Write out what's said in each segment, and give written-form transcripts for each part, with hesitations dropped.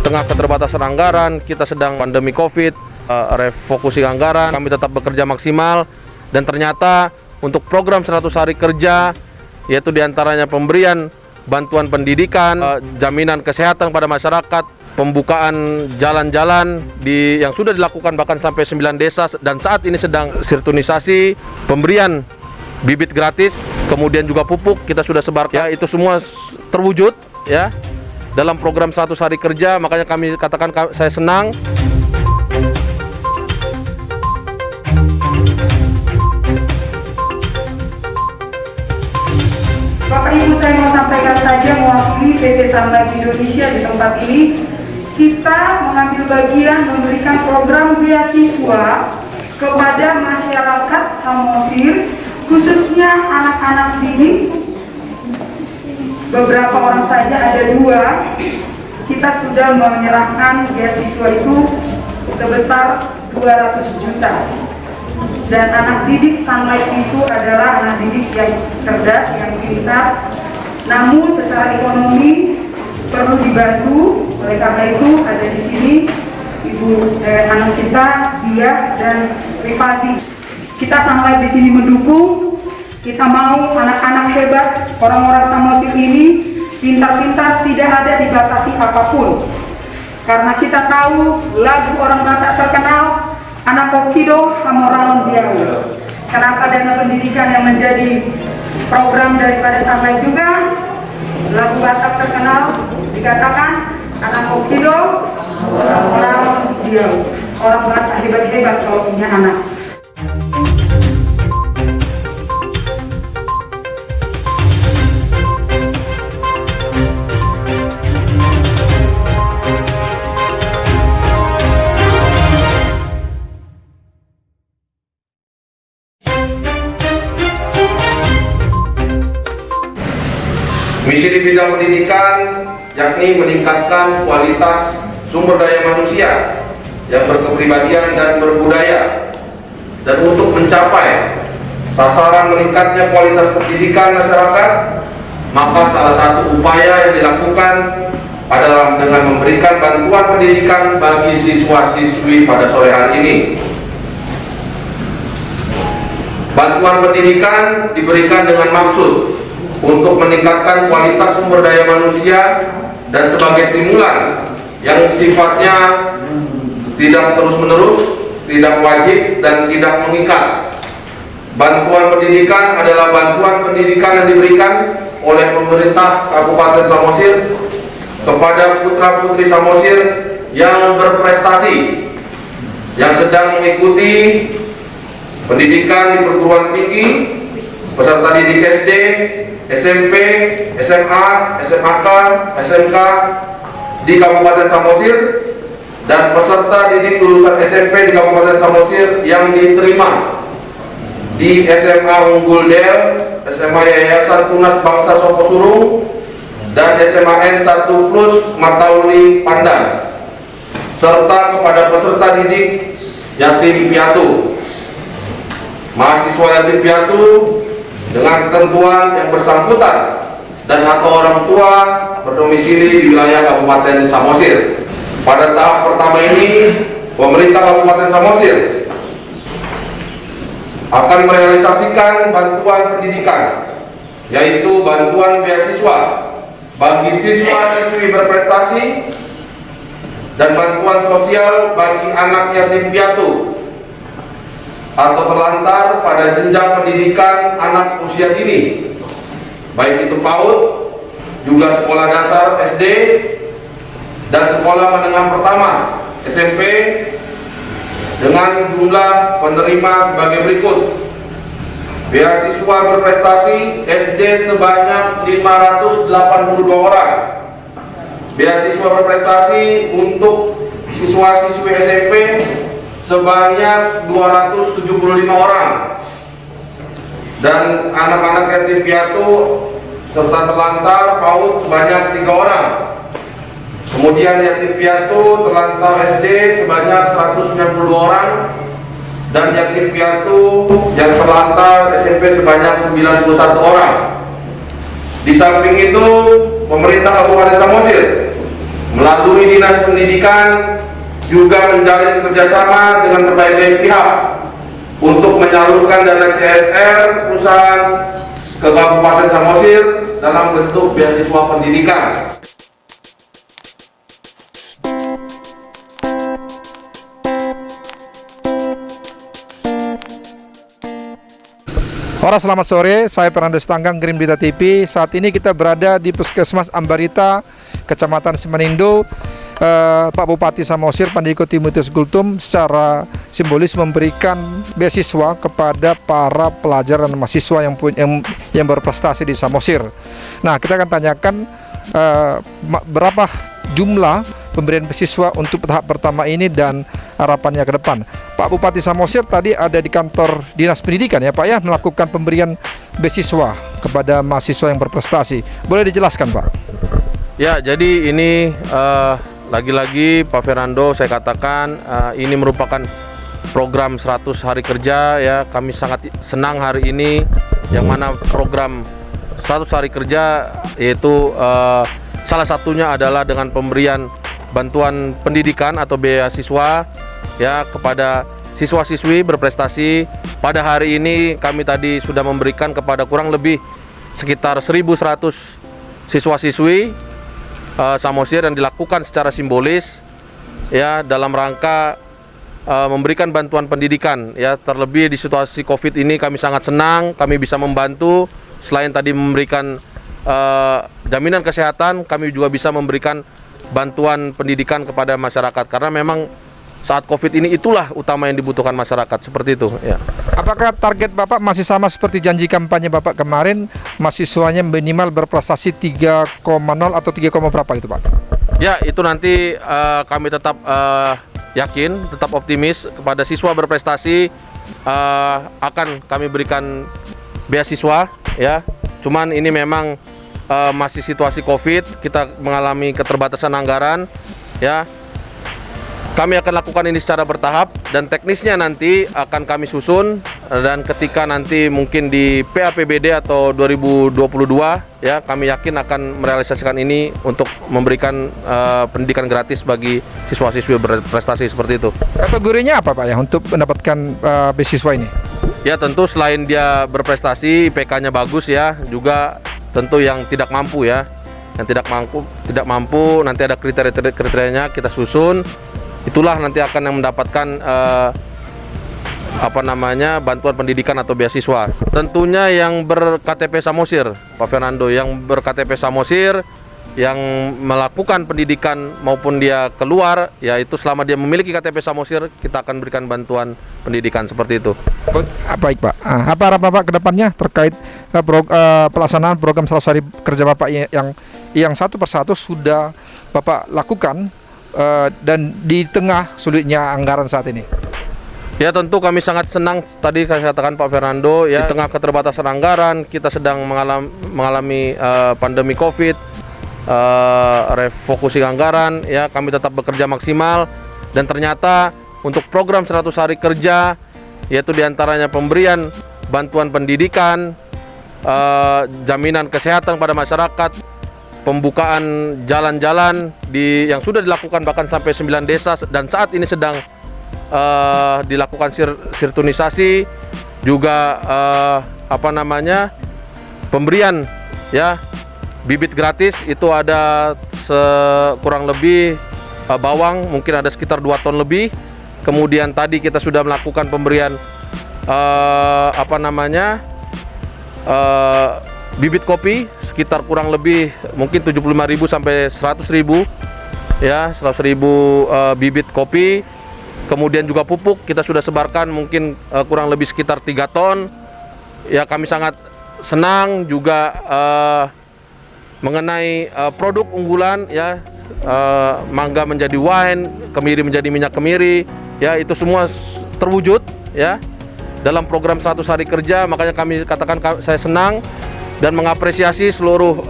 tengah keterbatasan anggaran, kita sedang pandemi COVID, refocusing anggaran, kami tetap bekerja maksimal. Dan ternyata untuk program 100 hari kerja, yaitu diantaranya pemberian bantuan pendidikan, jaminan kesehatan pada masyarakat, pembukaan jalan-jalan yang sudah dilakukan bahkan sampai 9 desa, dan saat ini sedang sirtunisasi, pemberian bibit gratis, kemudian juga pupuk kita sudah sebar, ya, itu semua terwujud ya dalam program 100 hari kerja. Makanya kami katakan saya senang. Bapak Ibu, saya mau sampaikan saja mewakili PT Sunlight Indonesia di tempat ini. Kita mengambil bagian memberikan program beasiswa kepada masyarakat Samosir, khususnya anak-anak didik. Beberapa orang saja, ada 2. Kita sudah menyerahkan beasiswa itu sebesar 200 juta. Dan anak didik Sunlight itu adalah anak didik yang cerdas, yang pintar, namun secara ekonomi perlu dibantu. Oleh karena itu ada di sini Ibu anak kita, Dia dan Rifadi. Kita Sunlight di sini mendukung. Kita mau anak-anak hebat, orang-orang Samosir ini pintar-pintar, tidak ada dibatasi apapun. Karena kita tahu lagu orang Batak terkenal, anak kokido hamoraon diau. Kenapa dana pendidikan yang menjadi program daripada Sunlight juga? Lagu Batak terkenal dikatakan anak kokido hamoraon diau. Orang Batak hebat-hebat kalau punya anak. Misi di bidang pendidikan yakni meningkatkan kualitas sumber daya manusia yang berkepribadian dan berbudaya. Dan untuk mencapai sasaran meningkatnya kualitas pendidikan masyarakat, maka salah satu upaya yang dilakukan adalah dengan memberikan bantuan pendidikan bagi siswa-siswi pada sore hari ini. Bantuan pendidikan diberikan dengan maksud untuk meningkatkan kualitas sumber daya manusia dan sebagai stimulan yang sifatnya tidak terus-menerus, tidak wajib, dan tidak mengikat. Bantuan pendidikan adalah bantuan pendidikan yang diberikan oleh pemerintah Kabupaten Samosir kepada putra-putri Samosir yang berprestasi, yang sedang mengikuti pendidikan di perguruan tinggi, peserta didik SD, SMP, SMA, SMAK, SMK di Kabupaten Samosir, dan peserta didik lulusan SMP di Kabupaten Samosir yang diterima di SMA Unggul Del, SMA Yayasan Tunas Bangsa Sokosurung, dan SMA N1 Plus Matauli Pandan, serta kepada peserta didik yatim piatu. Mahasiswa yatim piatu dengan ketentuan yang bersangkutan dan atau orang tua berdomisili di wilayah Kabupaten Samosir. Pada tahap pertama ini, pemerintah Kabupaten Samosir akan merealisasikan bantuan pendidikan, yaitu bantuan beasiswa bagi siswa-siswi berprestasi dan bantuan sosial bagi anak yatim piatu atau terlantar pada jenjang pendidikan anak usia dini, baik itu PAUD, juga sekolah dasar SD, dan sekolah menengah pertama SMP, dengan jumlah penerima sebagai berikut. Beasiswa berprestasi SD sebanyak 582 orang. Beasiswa berprestasi untuk siswa-siswi SMP sebanyak 275 orang. Dan anak-anak yatim piatu serta terlantar PAUD sebanyak 3 orang. Kemudian yatim piatu terlantar SD sebanyak 192 orang, dan yatim piatu yang terlantar SMP sebanyak 91 orang. Di samping itu, pemerintah Kabupaten Samosir Melalui Dinas Pendidikan juga menjalin kerjasama dengan berbagai pihak untuk menyalurkan dana CSR perusahaan ke Kabupaten Samosir dalam bentuk beasiswa pendidikan. Halo, selamat sore, saya Fernando Stanggang, Green Berita TV. Saat ini kita berada di Puskesmas Ambarita, Kecamatan Semanindo. Pak Bupati Samosir, Pandiko Timotius Gultum, secara simbolis memberikan beasiswa kepada para pelajar dan mahasiswa yang berprestasi di Samosir. Nah, kita akan tanyakan berapa jumlah pemberian beasiswa untuk tahap pertama ini dan harapannya ke depan. Pak Bupati Samosir tadi ada di kantor Dinas Pendidikan ya Pak ya, melakukan pemberian beasiswa kepada mahasiswa yang berprestasi. Boleh dijelaskan Pak? Ya, jadi ini lagi-lagi Pak Fernando saya katakan ini merupakan program 100 hari kerja ya. Kami sangat senang hari ini yang mana program 100 hari kerja yaitu salah satunya adalah dengan pemberian bantuan pendidikan atau beasiswa ya kepada siswa-siswi berprestasi. Pada hari ini kami tadi sudah memberikan kepada kurang lebih sekitar 1.100 siswa-siswi Samosir yang dilakukan secara simbolis ya dalam rangka memberikan bantuan pendidikan ya. Terlebih di situasi Covid ini kami sangat senang kami bisa membantu, selain tadi memberikan jaminan kesehatan, kami juga bisa memberikan bantuan pendidikan kepada masyarakat karena memang saat Covid ini itulah utama yang dibutuhkan masyarakat, seperti itu ya. Apakah target Bapak masih sama seperti janji kampanye Bapak kemarin, mahasiswanya minimal berprestasi 3,0 atau 3, berapa itu Pak? Ya, itu nanti kami tetap yakin, tetap optimis kepada siswa berprestasi akan kami berikan beasiswa ya. Cuman ini memang masih situasi Covid, kita mengalami keterbatasan anggaran ya. Kami akan lakukan ini secara bertahap dan teknisnya nanti akan kami susun, dan ketika nanti mungkin di PAPBD atau 2022 ya, kami yakin akan merealisasikan ini untuk memberikan pendidikan gratis bagi siswa-siswi berprestasi, seperti itu. Kategorinya apa Pak ya untuk mendapatkan beasiswa ini? Ya, tentu selain dia berprestasi, IPK-nya bagus ya, juga tentu yang tidak mampu ya. Yang tidak mampu nanti ada kriterianya kita susun. Itulah nanti akan yang mendapatkan bantuan pendidikan atau beasiswa. Tentunya yang ber-KTP Samosir, Pak Fernando, yang ber-KTP Samosir, yang melakukan pendidikan maupun dia keluar, yaitu selama dia memiliki KTP Samosir, kita akan berikan bantuan pendidikan, seperti itu. Baik Pak, apa harapan Bapak ke depannya terkait pelaksanaan program 100 hari kerja Bapak yang satu persatu sudah Bapak lakukan dan di tengah sulitnya anggaran saat ini? Ya, tentu kami sangat senang, tadi saya katakan Pak Fernando ya, di tengah keterbatasan anggaran, kita sedang mengalami pandemi Covid, refocusing anggaran ya, kami tetap bekerja maksimal, dan ternyata untuk program 100 hari kerja, yaitu diantaranya pemberian bantuan pendidikan, jaminan kesehatan pada masyarakat, pembukaan jalan-jalan yang sudah dilakukan bahkan sampai 9 desa, dan saat ini sedang dilakukan sirtunisasi, juga pemberian ya bibit gratis, itu ada kurang lebih bawang mungkin ada sekitar 2 ton lebih. Kemudian tadi kita sudah melakukan pemberian bibit kopi sekitar kurang lebih mungkin 75.000 sampai 100.000 ya, 100.000 bibit kopi. Kemudian juga pupuk kita sudah sebarkan mungkin kurang lebih sekitar 3 ton ya. Kami sangat senang juga mengenai produk unggulan ya, mangga menjadi wine, kemiri menjadi minyak kemiri ya, itu semua terwujud ya dalam program 100 hari kerja. Makanya kami katakan saya senang dan mengapresiasi seluruh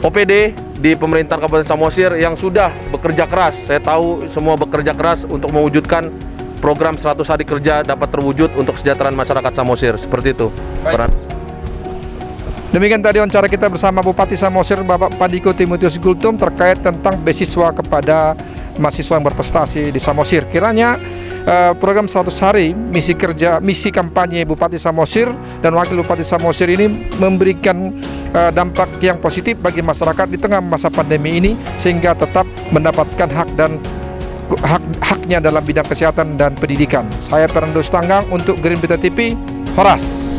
OPD di pemerintahan Kabupaten Samosir yang sudah bekerja keras. Saya tahu semua bekerja keras untuk mewujudkan program 100 hari kerja dapat terwujud untuk kesejahteraan masyarakat Samosir, seperti itu. Demikian tadi wawancara kita bersama Bupati Samosir Bapak Pandiko Timotius Gultum terkait tentang beasiswa kepada mahasiswa yang berprestasi di Samosir. Kiranya program 100 hari misi kampanye Bupati Samosir dan Wakil Bupati Samosir ini memberikan dampak yang positif bagi masyarakat di tengah masa pandemi ini, sehingga tetap mendapatkan haknya dalam bidang kesehatan dan pendidikan. Saya Fernando Stanggang untuk Green Berita TV, Horas.